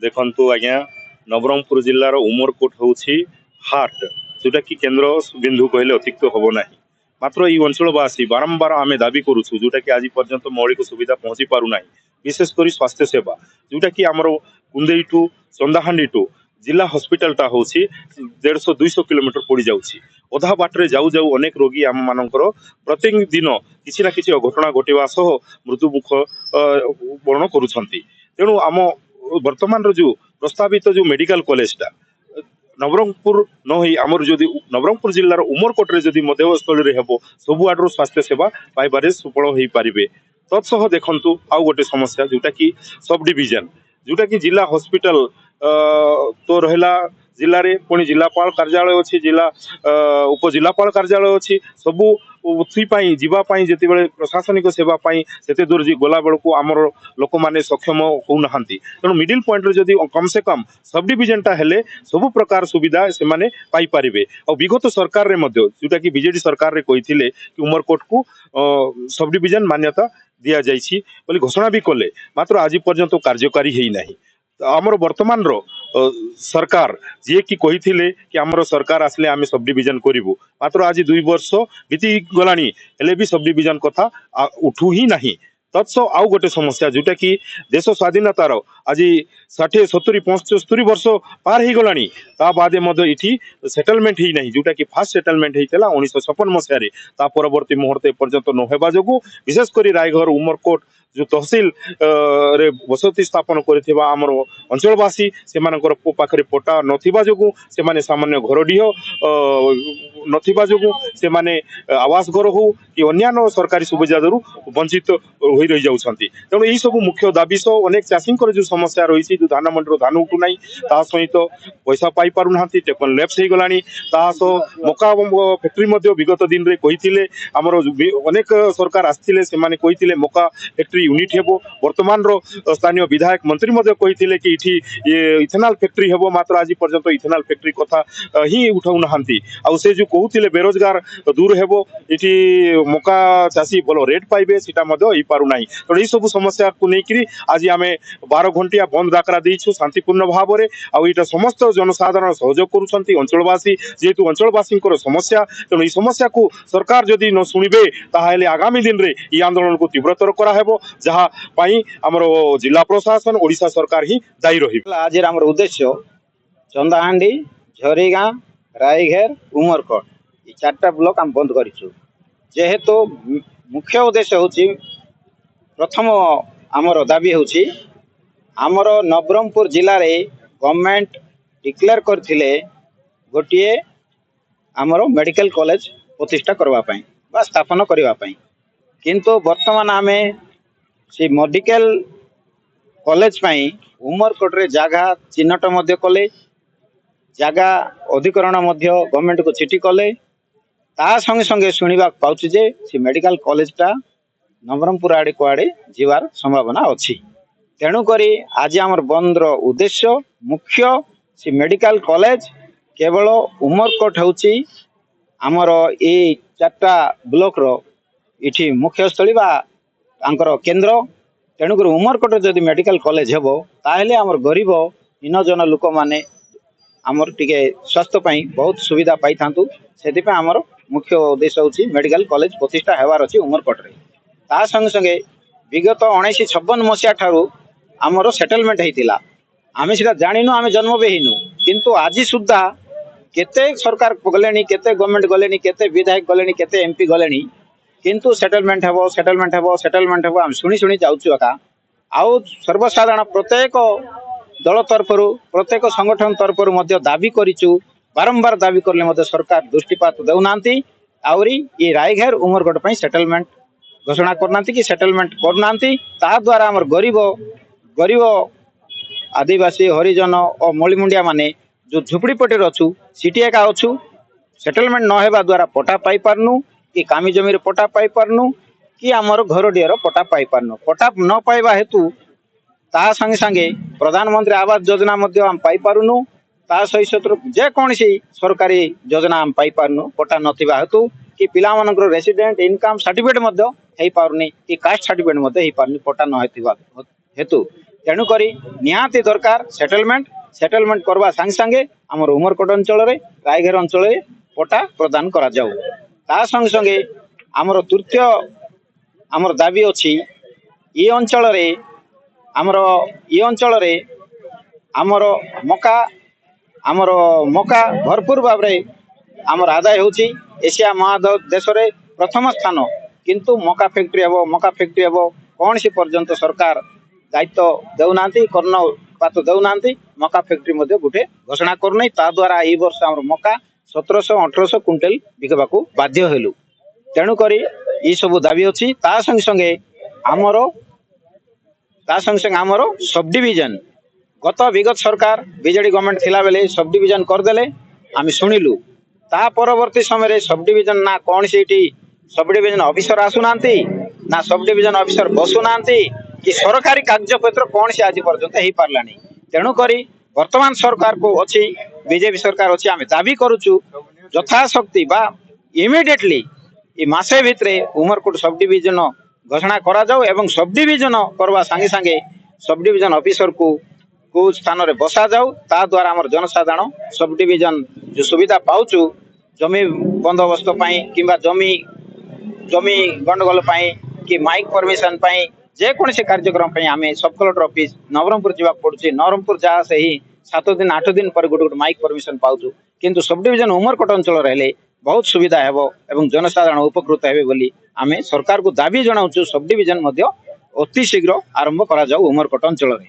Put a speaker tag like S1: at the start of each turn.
S1: देखंतु आज्ञा नवरंगपुर जिल्लार उमरकोट होउछि हार्ट जोटा कि केन्द्र बिंदु कहले अतिरिक्त हम ना मात्र ये अंचलवासी बारंबार आम दाबी करुचु जोटा कि आज पर्यंत मौलिक सुविधा पहुंची पारना विशेषकर स्वास्थ्य सेवा जोटा कि आमर कुंदेई टू चंदाहांडी टू जिला हॉस्पिटलटा हूँ 150-200 किलोमीटर पड़ जाऊँगी अधा बाटर जाऊ जाऊ अनेक रोगी आम मानकर प्रत्येक दिन किसी ना किसी अघटना घटवा सह मृत्युमुख वर्ण करुँच तेणु आम वर्तमान जो प्रस्तावित जो मेडिकल कॉलेजटा नवरंगपुर न हो आमर जो नवरंगपुर जिलार उमरकोटे जदि मध्यस्थल हम सबुआड़ स्वास्थ्य सेवा पाइबारे सुफल हो पारे तत्सह देखु आउ गोटे समस्या जोटा कि सब डिविजन जोटा कि जिला हॉस्पिटल तो रहा जिले में पुणी जिलापाल कार्यालय अच्छी जिला उपजिलापाल कार्यालय अच्छी सबू उपाई जीवाई जिते बड़े प्रशासनिक सेवाई से दूर गला बेलू आमर लोक मैंने सक्षम होना तेणु मिडिल पॉइंट जदि कम से कम सब डिविजनटा हेले सबु प्रकार सुविधा से माने पाई पारिबे और विगत सरकार रे मध्य जोटा कि बीजेडी सरकार रे कहिथिले कि उमरकोट को सब डिविजन मान्यता दिया जाइछि बोली घोषणा भी कले मात्र आज पर्यंत कार्यकारी हेई नाही आमर वर्तमान रो सरकार जी कि कही कि आमर सरकार आसले आम सब डिविजन करूँ मात्र आज 2 वर्ष बीती गलानी हेले भी सब डिविजन कथा उठू ही नहीं तत्सह आउ गोटे समस्या जोटा कि देश स्वाधीनतार आज 60, 70, 75 वर्ष पार हो गलानी ता बादे ये सेटलमेंट ही नहीं जोटा कि फास्ट सेटलमेंट होता 1956 मसीह परवर्ती मुहूर्त पर्यंत नहेबा जो विशेषकर रायघर उमरकोट जो तहसिल रे बसति स्थापन करथिबा आमर अंचलवासी से पाखे पट्टा नथिबा जोगु से माने सामान्य घरडीह नथिबा जोगु से माने आवास घर हो कि अन्य सरकारी सुविधा वंचित हो रही जाउछंती तेणु यही सब मुख्य दाबी सह अनेक चाषी जो समस्या रही जो धान मंडी धान उठू ना ता सहित पैसा पाई पारु ना टेकन लैप्स हो गलानी ता सह मका फैक्ट्री विगत दिन रे कहिथिले आमर अनेक सरकार आस्थिले से माने कहिथिले मका फैक्ट्री यूनिट हेबो वर्तमान रो स्थानीय विधायक मंत्री मध्य कहिथिले कि इठी इथेनॉल फैक्ट्री हेबो मात्र आज पर्यंत इथेनॉल फैक्ट्री कथा ही उठाउ नहांती आ से जो कहउथिले बेरोजगार दूर हेबो इठी मका चासी बोलो रेट पाइबे सेटा मध्य होई पारु नाही तो ई सब समस्या को नेकरी आज आमे 12 घंटिया बंद डाकरा देइछु शांतिपूर्ण भाव रे आ इटा समस्त जनसाधारण सहयोग करूछंती अंचलवासी जेतु अंचलवासी समस्या तेणु ई समस्या को सरकार जदि न सुनिबे ताहाले आगामी दिन रे ई आंदोलन को तीव्रतर करा हेबो जहाँ आमर जिला प्रशासन ओडिशा सरकार ही दायी रही
S2: आज आमर उद्देश्य चंदाहांडी झरीगाँ रायघर उमरकोट ये 4टा ब्लॉक आम बंद करूँ जेहेतु मुख्य उद्देश्य होची प्रथम आमर दाबी होची आमर नवरंगपुर जिले में गवर्नमेंट डिक्लेयर करथिले गोटे आमर मेडिकल कॉलेज प्रतिष्ठा करवाई बा स्थापन करवाई किंतु वर्तमान आमे से मेडिकल कॉलेज पाई उमरकोट रे जगह चिन्हट मध्य कले जगह अधिकरण मध्य गवर्नमेंट को चिठी कले ता संगे संगे शुणा पाउछि जे से मेडिकल कॉलेजटा नवरंगपुर आड़े कुआड़े जीवार संभावना अच्छी तेणुक आज आमर बंद उद्देश्य मुख्य से मेडिकल कॉलेज केवल उमरकोट होची आमर ए 4टा ब्लॉक रो इठी मुख्य स्थली बा आंकर केन्द्र तेणुक उमरकोट जदि मेडिकल कॉलेज हेबो ताहेले आमर गरीब हीनजन लोक माने आमर टिके स्वास्थ्य पाई बहुत सुविधा पाई थांतु सेति पे आमर मुख्य उद्देश्य होची मेडिकल कॉलेज प्रतिष्ठा हेबार अछि उमरकोट रे ता संगे संगे विगत 1956 मसीहा ठारू आमर सेटलमेंट हेतिला आमे सिदा जानिनु आमे जन्म बे हिनु किंतु आज सुद्धा केते सरकार गलेनी केते गवर्नमेंट गलेनी केते विधायक गलेनी केते एमपी गलेनी किंतु सेटलमेंट हेबो सेटलमेंट हेबो सेटलमेंट हेबो हम शुणी शुणी जाउछु एका आउ सर्वसाधारण प्रत्येक दल तरफरु प्रत्येक संगठन तरफरु मध्य दाबी करिचु बारंबार दाबी करले मध्य सरकार दृष्टिपात देउनांती आउरी ये रायघर उमरकोट पई सेटलमेंट घोषणा करनांती कि सेटलमेंट करनांती ता द्वारा हमर गरीब गरीब आदिवासी हरिजन और मलिमुंडिया माने जो झुपड़ीपटी रछु सिटी एका अछु सेटलमेंट न हेबा द्वारा पटा पाई पारनु कि कामी जमीर पटा पाई पारनु कि आमर घर डियर पटा पाई पारनु पटा न पाइबा हेतु ता संगे संगे प्रधानमंत्री आवास योजना मध्य हम पाई पारुनु ता सहित जे कौन सी सरकारी योजना हम पाई पारनु पटा नथिबा हेतु कि पिला मानकर रेसिडेंट इनकम सर्टिफिकेट मध्य हेई पारुनी कि कास्ट सर्टिफिकेट मध्य हेई पारुनी पटा न हेतिबा हेतु ତେଣୁକରି ନିହାତି ଦରକାର ସେଟଲମେଣ୍ଟ କରିବା ସାଙ୍ଗେ ସାଙ୍ଗେ ଆମର ଉମରକୋଟ ଅଞ୍ଚଳରେ ରାୟଗଡ଼ ଅଞ୍ଚଳରେ ପଟା ପ୍ରଦାନ କରାଯାଉ। ତା ସଙ୍ଗେ ସଙ୍ଗେ ଆମର ତୃତୀୟ ଆମର ଦାବି ଅଛି ଏ ଅଞ୍ଚଳରେ ଆମର ମକା ଭରପୁର ଭାବରେ ଆମର ଆଦାୟ ହେଉଛି। ଏସିଆ ମହାଦେଶରେ ପ୍ରଥମ ସ୍ଥାନ, କିନ୍ତୁ ମକା ଫ୍ୟାକ୍ଟ୍ରି ହେବ କୌଣସି ପର୍ଯ୍ୟନ୍ତ ସରକାର ଦାୟିତ୍ୱ ଦେଉନାହାନ୍ତି, କର୍ଣ୍ଣପାତ ଦେଉନାହାନ୍ତି। ମକା ଫ୍ୟାକ୍ଟ୍ରି ମଧ୍ୟ ଗୋଟେ ଘୋଷଣା କରୁନାହିଁ। ତା ଦ୍ୱାରା ଏଇ ବର୍ଷ ଆମର ମକା 1700-1800 କୁଇଣ୍ଟାଲ ବିକିବାକୁ ବାଧ୍ୟ ହେଲୁ। ତେଣୁକରି ଏଇ ସବୁ ଦାବି ଅଛି। ତା ସଙ୍ଗେ ସଙ୍ଗେ ଆମର ସବ୍ ଡିଭିଜନ ବିଗତ ସରକାର ବିଜେଡି ଗଭର୍ଣ୍ଣମେଣ୍ଟ ଥିଲାବେଳେ ସବ୍ ଡିଭିଜନ କରିଦେଲେ, ଆମେ ଶୁଣିଲୁ। ତା ପରବର୍ତ୍ତୀ ସମୟରେ ସବ୍ ଡିଭିଜନ ନା କୌଣସି ଏଠି ସବ୍ ଡିଭିଜନ ଅଫିସର ଆସୁନାହାନ୍ତି, ନା ସବ୍ ଡିଭିଜନ ଅଫିସର ବସୁନାହାନ୍ତି, କି ସରକାରୀ କାର୍ଯ୍ୟକ୍ଷେତ୍ର କୌଣସି ଆଜି ପର୍ଯ୍ୟନ୍ତ ହେଇପାରିଲାନି। ତେଣୁକରି ବର୍ତ୍ତମାନ ସରକାରକୁ ଅଛି, ବିଜେପି ସରକାର ଅଛି, ଆମେ ଦାବି କରୁଛୁ ଯଥାଶକ୍ତି ବା ଇମିଡିଏଟଲି ଏ ମାସେ ଭିତରେ ଉମରକୋଟ ସବ୍ ଡିଭିଜନ ଘୋଷଣା କରାଯାଉ ଏବଂ ସବ୍ ଡିଭିଜନ କରିବା ସାଙ୍ଗେ ସାଙ୍ଗେ ସବ୍ ଡିଭିଜନ ଅଫିସରକୁ କୋଉ ସ୍ଥାନରେ ବସାଯାଉ। ତା ଦ୍ୱାରା ଆମର ଜନସାଧାରଣ ସବ୍ ଡିଭିଜନ ଯୋଉ ସୁବିଧା ପାଉଛୁ ଜମି ବନ୍ଦୋବସ୍ତ ପାଇଁ କିମ୍ବା ଜମି ଗଣ୍ଡଗୋଳ ପାଇଁ କି ମାଇକ୍ ପରମିଶନ ପାଇଁ ଯେକୌଣସି କାର୍ଯ୍ୟକ୍ରମ ପାଇଁ ଆମେ ସବ୍ କଲେକ୍ଟର ଅଫିସ ନବରଙ୍ଗପୁର ଯିବାକୁ ପଡୁଛି। ନବରଙ୍ଗପୁର ଯାହା ସେହି 7 ଦିନ 8 ଦିନ ପରେ ଗୋଟେ ମାଇକ୍ ପରମିଶନ ପାଉଛୁ, କିନ୍ତୁ ସବ୍ ଡିଭିଜନ ଉମରକୋଟ ଅଞ୍ଚଳରେ ହେଲେ ବହୁତ ସୁବିଧା ହେବ ଏବଂ ଜନସାଧାରଣ ଉପକୃତ ହେବେ ବୋଲି ଆମେ ସରକାରକୁ ଦାବି ଜଣାଉଛୁ। ସବ୍ ଡିଭିଜନ ମଧ୍ୟ ଅତି ଶୀଘ୍ର ଆରମ୍ଭ କରାଯାଉ ଉମରକୋଟ ଅଞ୍ଚଳରେ।